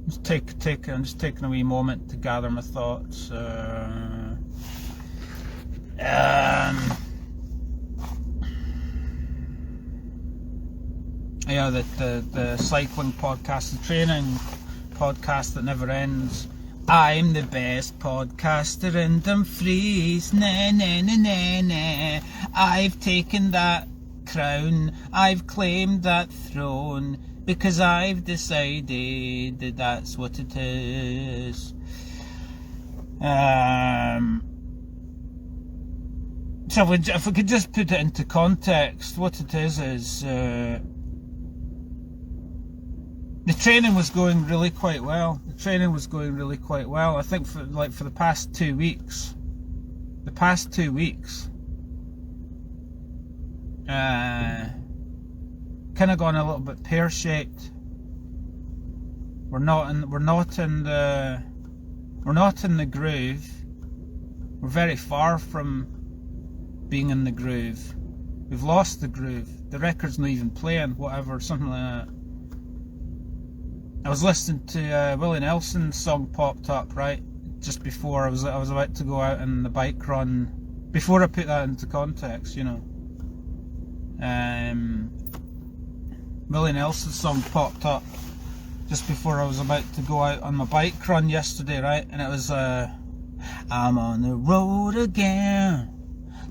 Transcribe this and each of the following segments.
I'm just taking a wee moment to gather my thoughts. Yeah, the cycling podcast, the training podcast that never ends. I'm the best podcaster in Dumfries. Nah, nah, nah, nah, nah. I've taken that crown. I've claimed that throne because I've decided that that's what it is. So if we could just put it into context, what it is the training was going really quite well. I think for the past 2 weeks. Kind of gone a little bit pear-shaped. We're not in the groove. We're very far from being in the groove. We've lost the groove. The record's not even playing, whatever, something like that. I was listening to Willie Nelson's song popped up right just before I was about to go out on the bike run. Before I put that into context, you know, Willie Nelson's song popped up just before I was about to go out on my bike run yesterday, right? And it was I'm on the road again.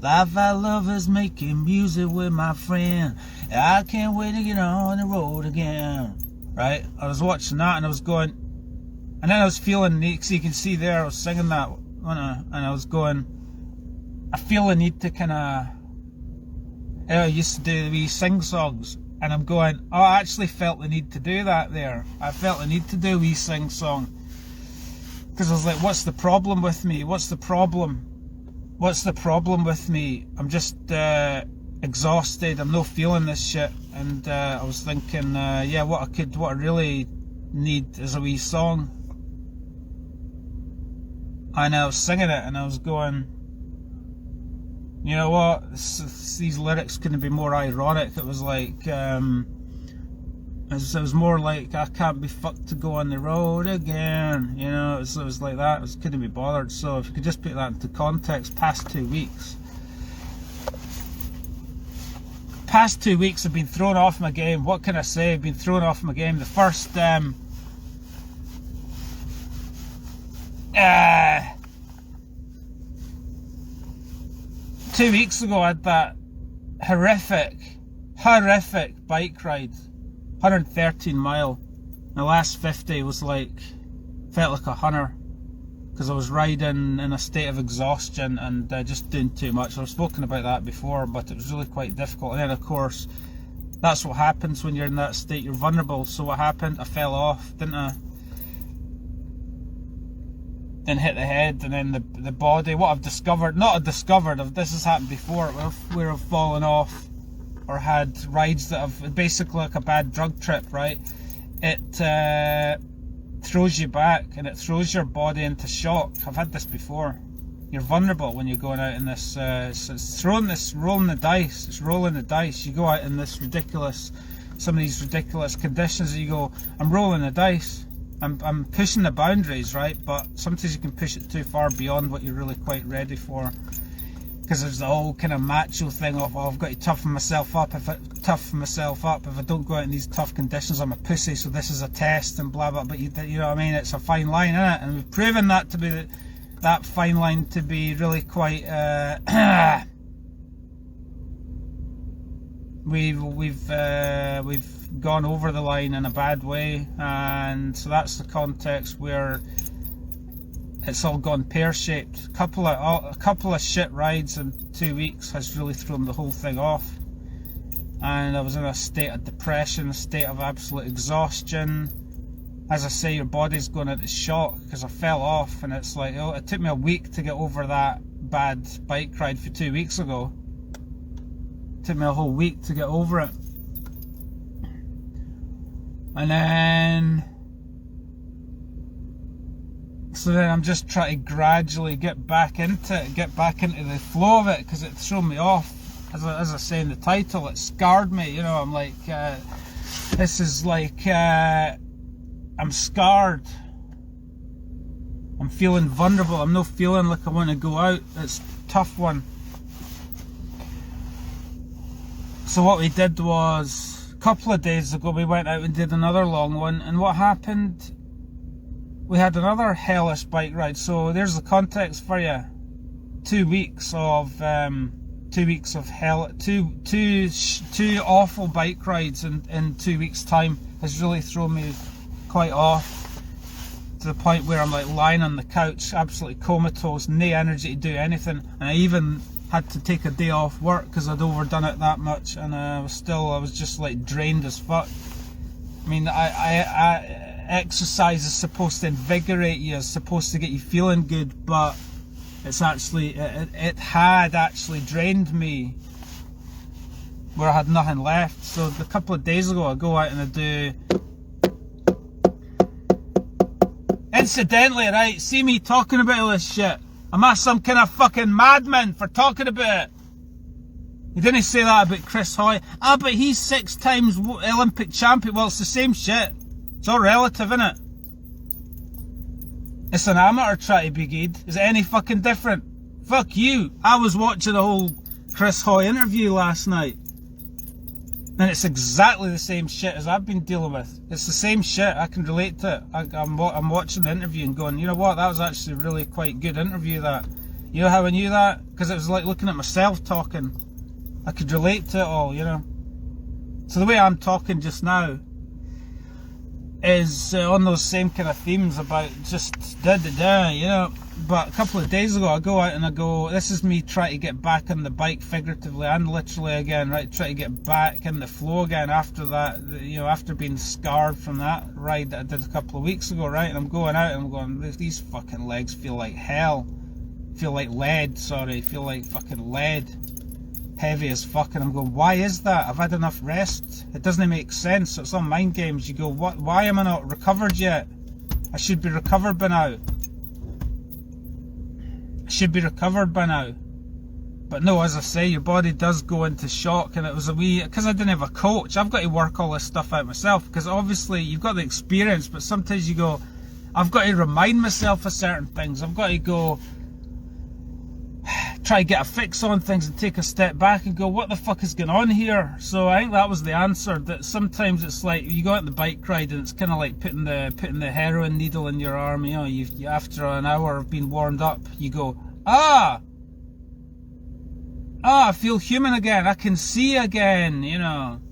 Life I love is making music with my friend. I can't wait to get on the road again. Right, I was watching that and I was going, and then I was feeling, so you can see there, I was singing that, and I was going, I feel a need to kind of, I used to do the wee sing songs, and I'm going, oh, I actually felt the need to do that there. I felt the need to do a wee sing song, because I was like, what's the problem with me? What's the problem with me? I'm just exhausted, I'm not feeling this shit. And I was thinking, what I really need is a wee song. And I was singing it, and I was going, you know what? These lyrics couldn't be more ironic. It was like, it was more like, I can't be fucked to go on the road again. You know, it was like that. I couldn't be bothered. So if you could just put that into context, past 2 weeks. Past 2 weeks have been thrown off my game. What can I say? I've been thrown off my game. The first 2 weeks ago I had that horrific bike ride, 113 mile. The last 50 was felt like a hunter, because I was riding in a state of exhaustion and just doing too much. I've spoken about that before, but it was really quite difficult. And then, of course, that's what happens when you're in that state. You're vulnerable. So what happened? I fell off, didn't I? Then hit the head, and then the body. What I've discovered, this has happened before, where I've fallen off or had rides that have basically like a bad drug trip, right? It throws you back, and it throws your body into shock. I've had this before. You're vulnerable when you're going out in this. It's rolling the dice. It's rolling the dice. You go out in some of these ridiculous conditions, and you go, I'm rolling the dice. I'm pushing the boundaries, right? But sometimes you can push it too far beyond what you're really quite ready for. Because there's the whole kind of macho thing of, I've got to toughen myself up. If I don't go out in these tough conditions, I'm a pussy. So this is a test and blah blah. But you know what I mean? It's a fine line, isn't it? And we've proven that to be that fine line to be really quite. We've gone over the line in a bad way, and so that's the context where it's all gone pear-shaped. A couple of shit rides in 2 weeks has really thrown the whole thing off, and I was in a state of depression, a state of absolute exhaustion. As I say, your body's going into shock because I fell off, and it's like, oh, it took me a week to get over that bad bike ride for 2 weeks ago. It took me a whole week to get over it. And then I'm just trying to gradually get back into the flow of it, because it threw me off. As I say in the title, it scarred me. You know, I'm like, this is like, I'm scarred. I'm feeling vulnerable. I'm not feeling like I want to go out. It's a tough one. So what we did was, a couple of days ago, we went out and did another long one. And what happened, we had another hellish bike ride. So there's the context for you. 2 weeks of hell, two awful bike rides in 2 weeks' time has really thrown me quite off, to the point where I'm like lying on the couch, absolutely comatose, no energy to do anything, and I even had to take a day off work because I'd overdone it that much, and I was just like drained as fuck. I mean, exercise is supposed to invigorate you, it's supposed to get you feeling good, but it's actually, it had actually drained me where I had nothing left. So a couple of days ago I go out and I do, incidentally, right, see me talking about all this shit, am I some kind of fucking madman for talking about it? You didn't say that about Chris Hoy. Ah, but he's 6 times Olympic champion. Well, it's the same shit. It's all relative, innit? It's an amateur try to be good. Is it any fucking different? Fuck you. I was watching the whole Chris Hoy interview last night, and it's exactly the same shit as I've been dealing with. It's the same shit. I can relate to it. I'm watching the interview and going, you know what? That was actually a really quite good interview, that. You know how I knew that? Because it was like looking at myself talking. I could relate to it all, you know. So the way I'm talking just now is on those same kind of themes about just da-da-da, you know. But a couple of days ago I go out and I go, this is me trying to get back on the bike figuratively and literally again, right, try to get back in the flow again after that, you know, after being scarred from that ride that I did a couple of weeks ago, right. And I'm going out and I'm going, these fucking legs feel like hell, feel like lead, feel like fucking lead, heavy as fuck. And I'm going, why is that? I've had enough rest. It doesn't make sense. It's all mind games. You go, what? Why am I not recovered yet? I should be recovered by now. But no, as I say, your body does go into shock, and it was a wee, because I didn't have a coach, I've got to work all this stuff out myself, because obviously you've got the experience, but sometimes you go, I've got to remind myself of certain things. I've got to go try to get a fix on things and take a step back and go, what the fuck is going on here? So I think that was the answer, that sometimes it's like you go out on the bike ride and it's kind of like putting the heroin needle in your arm, you know. You after an hour of being warmed up, you go, I feel human again, I can see again, you know.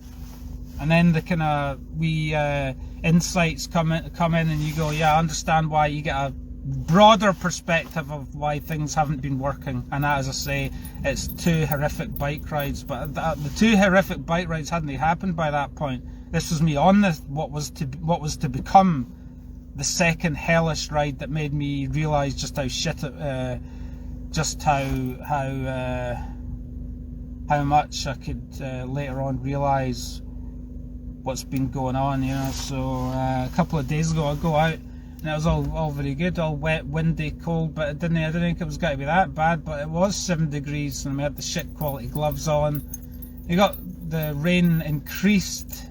And then the kind of wee insights come in and you go, yeah, I understand why. You get a broader perspective of why things haven't been working. And that, as I say, it's 2 horrific bike rides, but the 2 horrific bike rides hadn't happened by that point. This was me on this what was to become the second hellish ride that made me realise just how shit it, just how much I could later on realise what's been going on, you know. So a couple of days ago I go out and it was all very good, all wet, windy, cold, but I didn't think it was going to be that bad, but it was 7 degrees and we had the shit quality gloves on. We got the rain increased,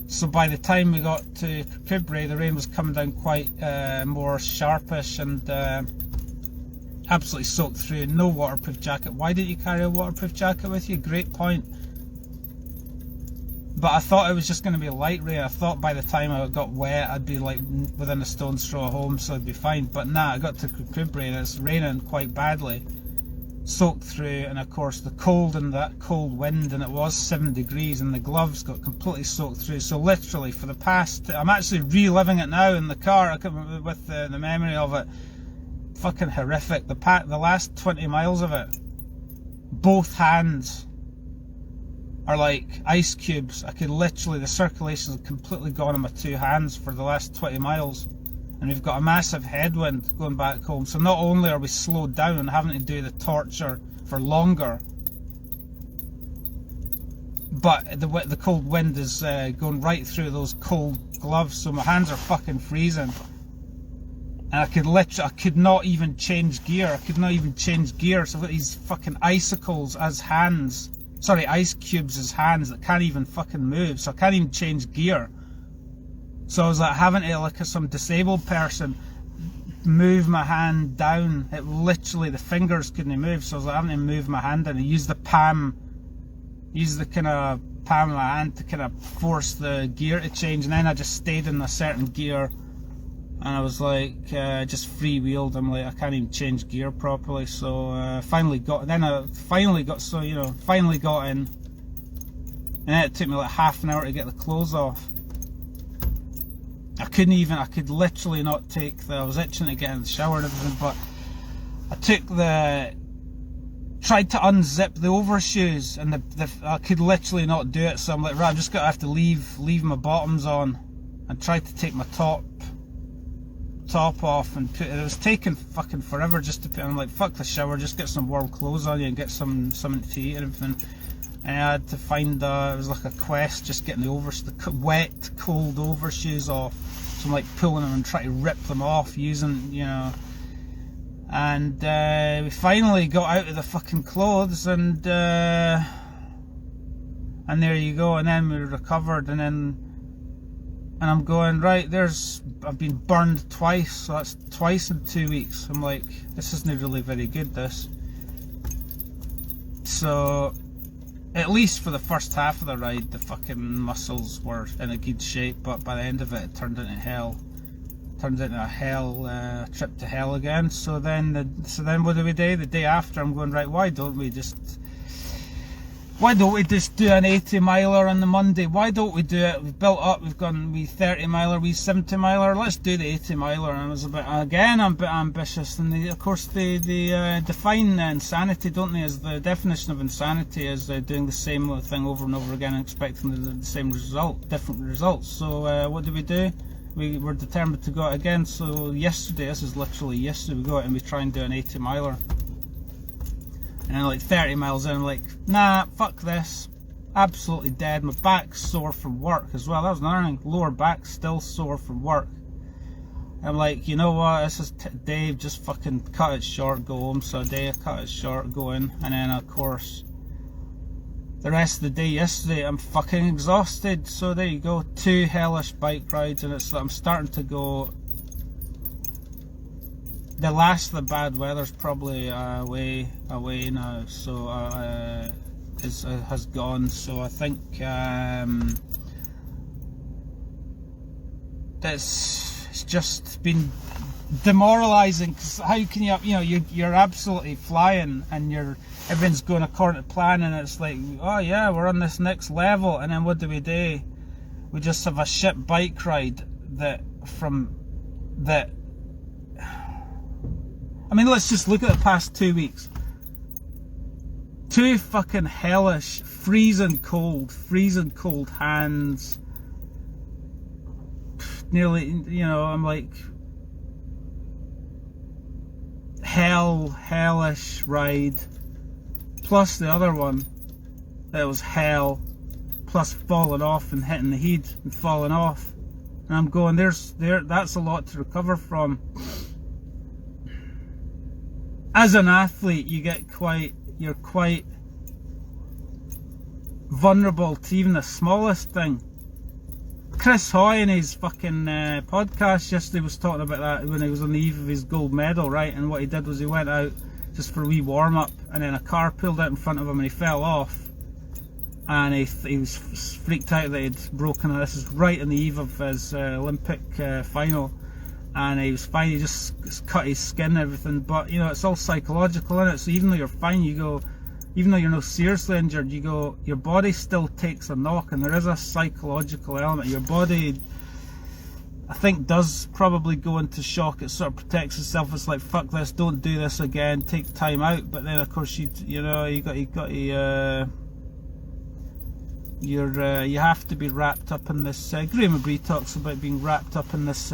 so by the time we got to Kirkcudbright, the rain was coming down quite more sharpish, and absolutely soaked through. No waterproof jacket. Why did you carry a waterproof jacket with you? Great point. But I thought it was just going to be a light rain. I thought by the time I got wet I'd be like within a stone's throw of home, so I'd be fine. But nah, I got to Kirkcudbright and it's raining quite badly, soaked through, and of course the cold and that cold wind, and it was 7 degrees and the gloves got completely soaked through. So literally for the past, I'm actually reliving it now in the car with the memory of it. Fucking horrific. The last 20 miles of it, both hands are like ice cubes. I could literally, the circulation's completely gone on my 2 hands for the last 20 miles. And we've got a massive headwind going back home. So not only are we slowed down and having to do the torture for longer, but the cold wind is going right through those cold gloves, so my hands are fucking freezing. And I could not even change gear. So I've got these fucking icicles as hands. Sorry, ice cubes as hands that can't even fucking move. So I can't even change gear. So I was like having to, like some disabled person, move my hand down. It literally, the fingers couldn't move, so I was like having to move my hand down and use the kind of palm of my hand to kind of force the gear to change, and then I just stayed in a certain gear, and I was like just freewheeled. I'm like, I can't even change gear properly, so finally got in, and then it took me like half an hour to get the clothes off. I could literally not I was itching to get in the shower and everything, but I tried to unzip the overshoes, and I could literally not do it, so I'm like, right, I'm just gonna have to leave my bottoms on and try to take my top off and put it. It was taking fucking forever just to put. I'm like, fuck the shower, just get some warm clothes on you and get something to eat and everything. And I had to find it was like a quest, just getting the wet, cold overshoes off. So I'm like pulling them and trying to rip them off using, and we finally got out of the fucking clothes, and there you go. And then we recovered, and I'm going, right, I've been burned twice, so that's twice in 2 weeks. I'm like, this isn't really very good, this. So at least for the first half of the ride, the fucking muscles were in a good shape, but by the end of it, it turned into hell. Turned into a trip to hell again. So then what do we do? The day after, I'm going, right, why don't we just do an 80 miler on the Monday? Why don't we do it? We've built up, we've gone, we 30 miler, we 70 miler, let's do the 80 miler. And I was I'm a bit ambitious, and of course they define insanity, don't they? As the definition of insanity is doing the same thing over and over again and expecting the same result, different results. So what do? We were determined to go out again. So yesterday, this is literally yesterday, we go out and we try and do an 80 miler. And then like 30 miles in, I'm like, nah, fuck this. Absolutely dead. My back's sore from work as well. That was another thing. Lower back still sore from work. I'm like, you know what, this is Dave, just fucking cut it short, go home. So Dave cut it short, go in. And then of course, the rest of the day yesterday, I'm fucking exhausted. So there you go, 2 hellish bike rides, and I'm starting to go. The last of the bad weather's probably away now, so has gone. So I think it's just been demoralising. Because how can you're absolutely flying and everything's going according to plan, and it's like, oh yeah, we're on this next level, and then what do? We just have a shit bike ride I mean, let's just look at the past 2 weeks. 2 fucking hellish, freezing cold hands. Nearly, I'm like, hellish ride. Plus the other one, that was hell. Plus falling off and hitting the head and falling off. And I'm going, that's a lot to recover from. As an athlete, you're quite vulnerable to even the smallest thing. Chris Hoy in his fucking podcast yesterday was talking about that when he was on the eve of his gold medal, right? And what he did was he went out just for a wee warm up, and then a car pulled out in front of him and he fell off, and he was freaked out that he'd broken. This is right on the eve of his Olympic final. And he was fine, he just cut his skin and everything, but it's all psychological, isn't it? So even though you're fine, even though you're not seriously injured, your body still takes a knock, and there is a psychological element. Your body, I think, does probably go into shock. It sort of protects itself. It's like, fuck this, don't do this again, take time out. But then of course you have to be wrapped up in this. Graham McGree talks about being wrapped up in this.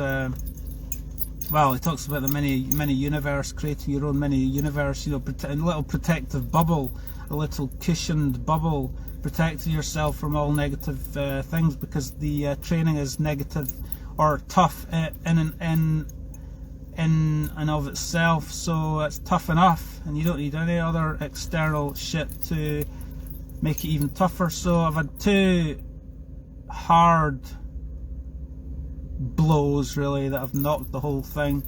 Well, he talks about the many universe, creating your own mini universe, a little protective bubble, a little cushioned bubble, protecting yourself from all negative things, because the training is negative or tough in and of itself, so it's tough enough, and you don't need any other external shit to make it even tougher. So I've had 2 hard blows really that have knocked the whole thing,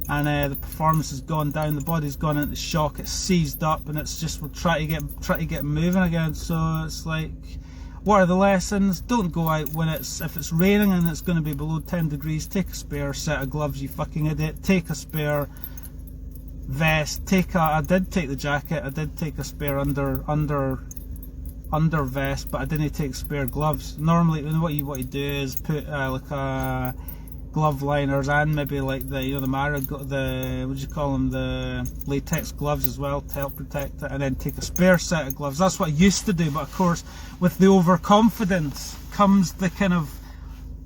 and the performance has gone down, the body's gone into shock, it's seized up, and it's just we're trying to get moving again. So it's like, what are the lessons? Don't go out when if it's raining and it's going to be below 10 degrees. Take a spare set of gloves, you fucking idiot. Take a spare vest. I did take the jacket. I did take a spare under vest, but I didn't take spare gloves. Normally, what you do is put like a glove liners and maybe like the what do you call them, the latex gloves as well to help protect it, and then take a spare set of gloves. That's what I used to do, but of course with the overconfidence comes the kind of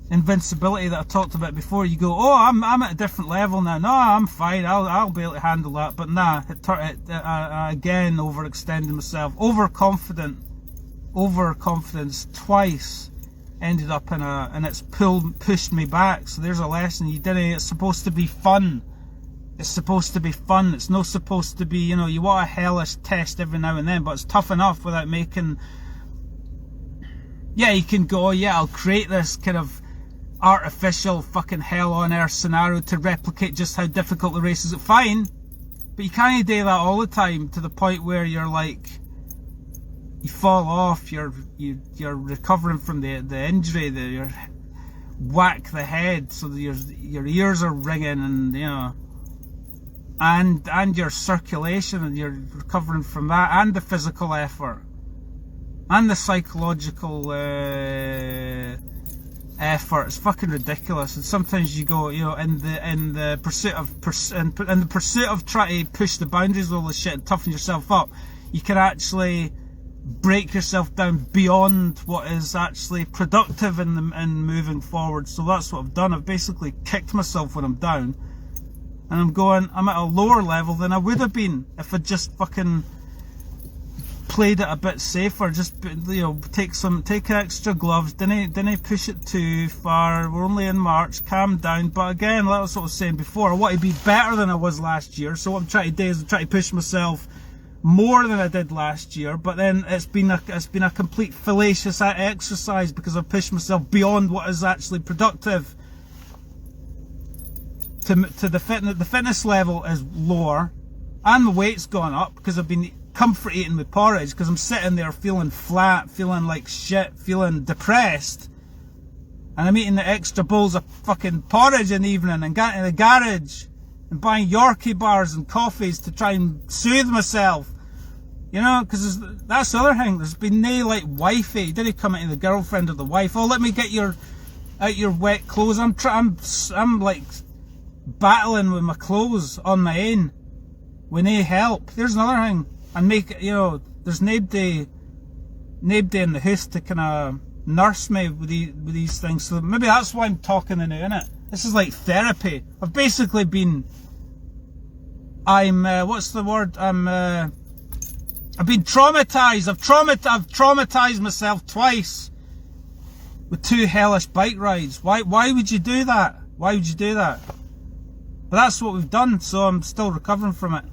invincibility that I talked about before. You go, oh, I'm at a different level now. No, I'm fine. I'll be able to handle that. But nah, again overextending myself, overconfidence twice. Ended up and it's pushed me back. So there's a lesson. It's supposed to be fun. It's supposed to be fun. It's not supposed to be, you want a hellish test every now and then, but it's tough enough without making. Yeah, you can go, yeah, I'll create this kind of artificial fucking hell on earth scenario to replicate just how difficult the race is. Fine, but you can't do that all the time to the point where you're like, you fall off, you're recovering from the injury, you whack the head so that your ears are ringing, and and your circulation, and you're recovering from that, and the physical effort, and the psychological effort. It's fucking ridiculous. And sometimes you go, in the pursuit of trying to push the boundaries of all this shit and toughen yourself up, you can actually break yourself down beyond what is actually productive in moving forward. So that's what I've done. I've basically kicked myself when I'm down, and I'm at a lower level than I would have been if I'd just fucking played it a bit safer. Just take extra gloves, didn't push it too far. We're only in March, calm down. But again, like I was saying before, I want to be better than I was last year. So what I'm trying to do is I'm trying to push myself more than I did last year, but then it's been a complete fallacious exercise because I've pushed myself beyond what is actually productive. To the fitness level is lower, and the weight's gone up because I've been comfort eating with porridge, because I'm sitting there feeling flat, feeling like shit, feeling depressed, and I'm eating the extra bowls of fucking porridge in the evening and getting in the garage and buying Yorkie bars and coffees to try and soothe myself. Because that's the other thing. There's been no like wifey. Didn't come into the girlfriend or the wife. Oh, let me get your wet clothes. I'm like battling with my clothes on my own with no help. There's another thing. And there's nobody in the house to kind of nurse me with these things. So maybe that's why I'm talking to now, innit? This is like therapy. I've basically been. What's the word? I've been traumatized. I've traumatized myself twice with 2 hellish bike rides. Why would you do that? Why would you do that? But that's what we've done, so I'm still recovering from it.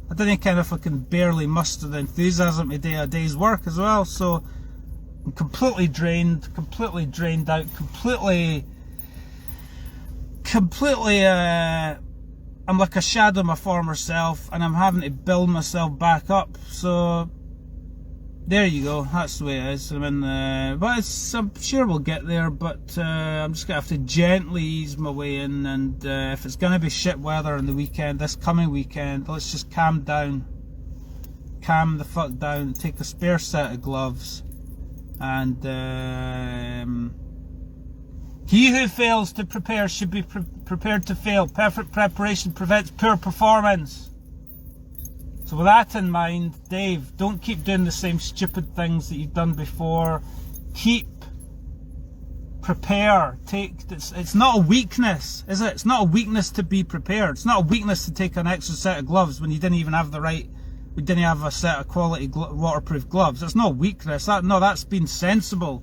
I don't know if I can barely muster the enthusiasm to do a day's work as well, so I'm completely drained out, completely I'm like a shadow of my former self, and I'm having to build myself back up. So there you go. That's the way it is. I'm sure we'll get there, but I'm just gonna have to gently ease my way in. And if it's gonna be shit weather on the weekend, this coming weekend, let's just calm the fuck down, take a spare set of gloves, and he who fails to prepare should be prepared to fail. Perfect preparation prevents poor performance. So with that in mind, Dave, don't keep doing the same stupid things that you've done before. Prepare. It's not a weakness, is it? It's not a weakness to be prepared. It's not a weakness to take an extra set of gloves when you didn't even have we didn't have a set of quality waterproof gloves. It's not weakness. That's being sensible.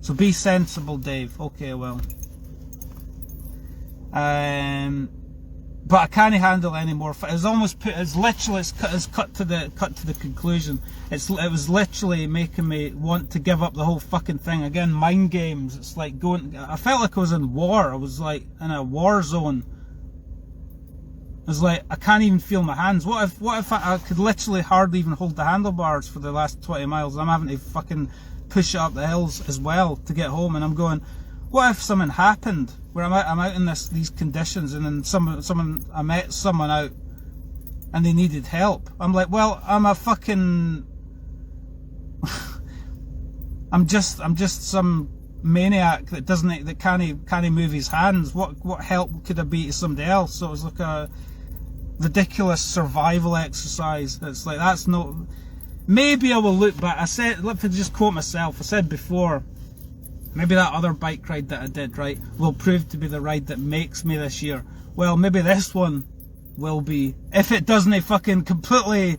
So be sensible, Dave. Okay, well. but I can't handle any more. It's almost put. It's literally. It's cut to the conclusion. It was literally making me want to give up the whole fucking thing again. Mind games. It's like going. I felt like I was in war. I was like in a war zone. It was like I can't even feel my hands. What if I could literally hardly even hold the handlebars for the last 20 miles? I'm having to fucking push it up the hills as well to get home, and I'm going, what if something happened where I'm out in these conditions, and then I met someone out and they needed help? I'm like, well, I'm a fucking I'm just some maniac that can't move his hands. What help could I be to somebody else? So it was like a ridiculous survival exercise. It's like, that's not. Maybe I will look back. I said, let me just quote myself. I said before, maybe that other bike ride that I did, right, will prove to be the ride that makes me this year. Well, maybe this one will be, if it doesn't fucking completely,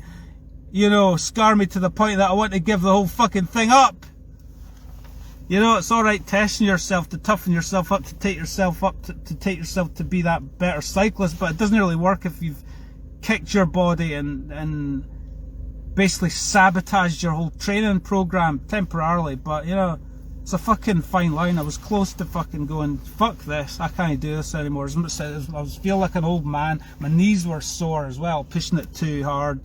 scar me to the point that I want to give the whole fucking thing up. It's alright testing yourself, to toughen yourself up, to take yourself up, to take yourself to be that better cyclist, but it doesn't really work if you've kicked your body and basically sabotaged your whole training program temporarily. But it's a fucking fine line. I was close to fucking going, fuck this, I can't do this anymore. I was feeling like an old man. My knees were sore as well, pushing it too hard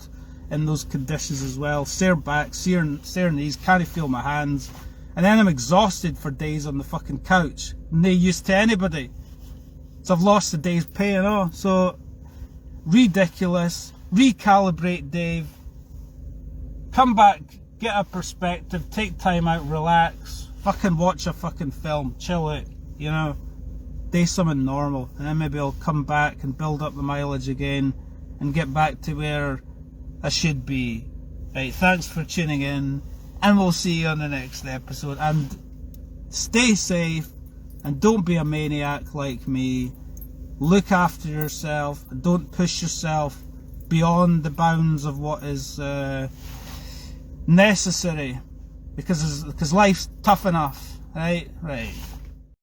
in those conditions as well. Sore back, sore knees, can't feel my hands. And then I'm exhausted for days on the fucking couch. No use to anybody. So I've lost a day's pay and all. So, ridiculous. Recalibrate, Dave. Come back, get a perspective, take time out, relax. Fucking watch a fucking film, chill out, do something normal. And then maybe I'll come back and build up the mileage again and get back to where I should be. Right, thanks for tuning in. And we'll see you on the next episode. And stay safe. And don't be a maniac like me. Look after yourself. And don't push yourself beyond the bounds of what is necessary. Because life's tough enough. Right?